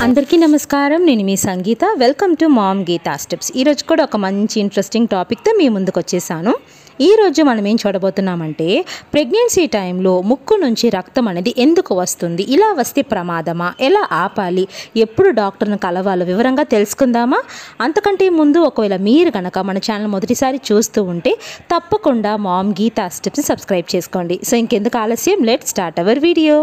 అందరికీ నమస్కారం. నేను మీ Sangeetha. Welcome to mom Geetha steps. ఈరోజు కూడా ఒక మంచి ఇంట్రెస్టింగ్ టాపిక్తో మీ ముందుకు వచ్చేసాను. ఈరోజు మనం ఏం చూడబోతున్నామంటే, ప్రెగ్నెన్సీ టైంలో ముక్కు నుంచి రక్తం అనేది ఎందుకు వస్తుంది, ఇలా వస్తే ప్రమాదమా, ఎలా ఆపాలి, ఎప్పుడు డాక్టర్ని కలవాలో వివరంగా తెలుసుకుందామా? అంతకంటే ముందు ఒకవేళ మీరు కనుక మన ఛానల్ మొదటిసారి చూస్తూ ఉంటే తప్పకుండా మామ్ గీతా స్టెప్స్ని సబ్స్క్రైబ్ చేసుకోండి. సో ఇంకెందుకు ఆలస్యం, let's start our video.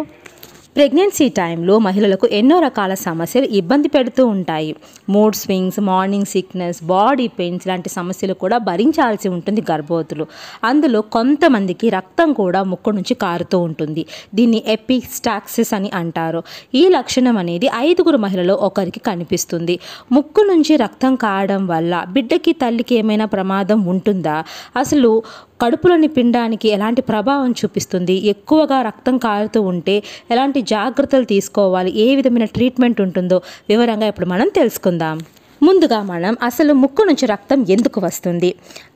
Pregnancy టైంలో మహిళలకు ఎన్నో రకాల సమస్యలు ఇబ్బంది పెడుతూ ఉంటాయి. Mood swings, morning sickness, body pains లాంటి సమస్యలు కూడా భరించాల్సి ఉంటుంది గర్భవతులు. అందులో కొంతమందికి రక్తం కూడా ముక్కు నుంచి కారుతూ ఉంటుంది. దీన్ని ఎపిస్టాక్సిస్ అని అంటారు. ఈ లక్షణం అనేది 5 మహిళల్లో ఒకరికి కనిపిస్తుంది. ముక్కు నుంచి రక్తం కారడం వల్ల బిడ్డకి, తల్లికి ఏమైనా ప్రమాదం ఉంటుందా, అసలు కడుపులోని పిండానికి ఎలాంటి ప్రభావం చూపిస్తుంది, ఎక్కువగా రక్తం కారుతూ ఉంటే ఎలాంటి జాగ్రత్తలు తీసుకోవాలి, ఏ విధమైన ట్రీట్మెంట్ ఉంటుందో వివరంగా ఇప్పుడు మనం తెలుసుకుందాం. ముందుగా మనం అసలు ముక్కు నుంచి రక్తం ఎందుకు వస్తుంది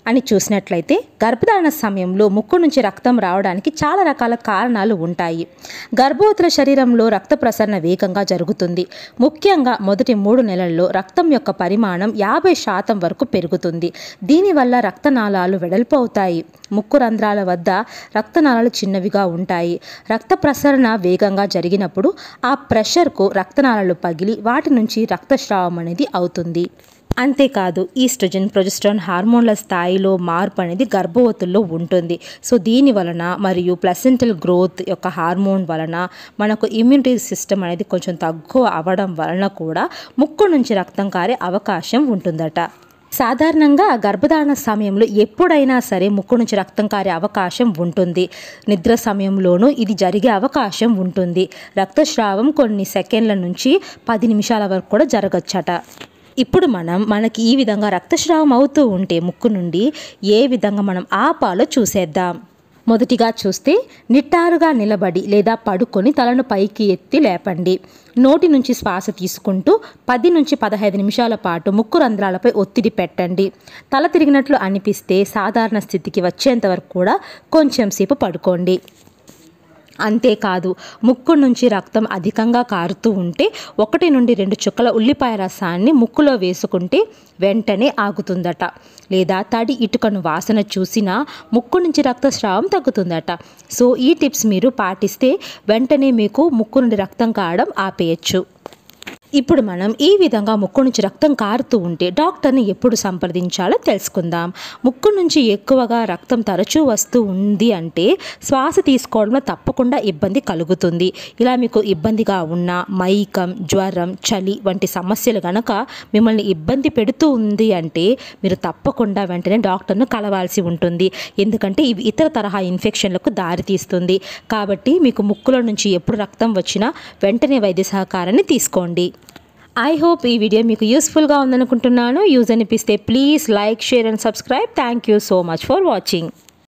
అని చూసినట్లయితే, గర్భధారణ సమయంలో ముక్కు నుంచి రక్తం రావడానికి చాలా రకాల కారణాలు ఉంటాయి. గర్భవతుల శరీరంలో రక్త ప్రసరణ వేగంగా జరుగుతుంది. ముఖ్యంగా మొదటి 3 నెలల్లో రక్తం యొక్క పరిమాణం 50% వరకు పెరుగుతుంది. దీనివల్ల రక్తనాళాలు వెడల్పు అవుతాయి. ముక్కు రంధ్రాల వద్ద రక్తనాళాలు చిన్నవిగా ఉంటాయి. రక్త ప్రసరణ వేగంగా జరిగినప్పుడు ఆ ప్రెషర్కు రక్తనాళాలు పగిలి వాటి నుంచి రక్తస్రావం అనేది అవుతుంది. అంతేకాదు, ఈస్ట్రోజన్, ప్రొజెస్టరాన్ హార్మోన్ల స్థాయిలో మార్పు అనేది గర్భవతుల్లో ఉంటుంది. సో దీని వలన మరియు ప్లసెంటల్ గ్రోత్ యొక్క హార్మోన్ వలన మనకు ఇమ్యూనిటీ సిస్టమ్ అనేది కొంచెం తక్కువ అవ్వడం వలన కూడా ముక్కు నుంచి రక్తం కారే అవకాశం ఉంటుందట. సాధారణంగా గర్భధారణ సమయంలో ఎప్పుడైనా సరే ముక్కు నుంచి రక్తం కారే అవకాశం ఉంటుంది. నిద్ర సమయంలోనూ ఇది జరిగే అవకాశం ఉంటుంది. రక్తస్రావం కొన్ని సెకండ్ల నుంచి 10 నిమిషాల వరకు కూడా జరగచ్చట. ఇప్పుడు మనకి ఈ విధంగా రక్తస్రావం అవుతూ ఉంటే ముక్కు నుండి ఏ విధంగా మనం ఆపాలో చూసేద్దాం. మొదటిగా చూస్తే, నిట్టారుగా నిలబడి లేదా పడుకొని తలను పైకి ఎత్తి లేపండి. నోటి నుంచి శ్వాస తీసుకుంటూ 10 నుంచి 15 నిమిషాల పాటు ముక్కు రంధ్రాలపై ఒత్తిడి పెట్టండి. తల తిరిగినట్లు అనిపిస్తే సాధారణ స్థితికి వచ్చేంత వరకు కూడా కొంచెం సేపు పడుకోండి. అంతేకాదు, ముక్కు నుంచి రక్తం అధికంగా కారుతూ ఉంటే 1 నుండి 2 చుక్కల ఉల్లిపాయ రసాన్ని ముక్కులో వేసుకుంటే వెంటనే ఆగుతుందట. లేదా తడి ఇటుకను వాసన చూసినా ముక్కు నుంచి రక్తస్రావం తగ్గుతుందట. సో ఈ టిప్స్ మీరు పాటిస్తే వెంటనే మీకు ముక్కు నుండి రక్తం కారడం ఆపేయచ్చు. ఇప్పుడు మనం ఈ విధంగా ముక్కు నుంచి రక్తం కారుతూ ఉంటే డాక్టర్ని ఎప్పుడు సంప్రదించాలో తెలుసుకుందాం. ముక్కు నుంచి ఎక్కువగా రక్తం తరచూ వస్తూ ఉంది అంటే శ్వాస తీసుకోవడంలో తప్పకుండా ఇబ్బంది కలుగుతుంది. ఇలా మీకు ఇబ్బందిగా ఉన్న మైకం, జ్వరం, చలి వంటి సమస్యలు కనుక మిమ్మల్ని ఇబ్బంది పెడుతూ ఉంది అంటే మీరు తప్పకుండా వెంటనే డాక్టర్ను కలవాల్సి ఉంటుంది. ఎందుకంటే ఇవి ఇతర తరహా ఇన్ఫెక్షన్లకు దారితీస్తుంది. కాబట్టి మీకు ముక్కులో నుంచి ఎప్పుడు రక్తం వచ్చినా వెంటనే వైద్య సహకారాన్ని తీసుకోండి. ఐ హోప్ ఈ వీడియో మీకు యూస్ఫుల్గా ఉందనుకుంటున్నాను. యూజ్ అనిపిస్తే please like, share and subscribe. Thank you so much for watching.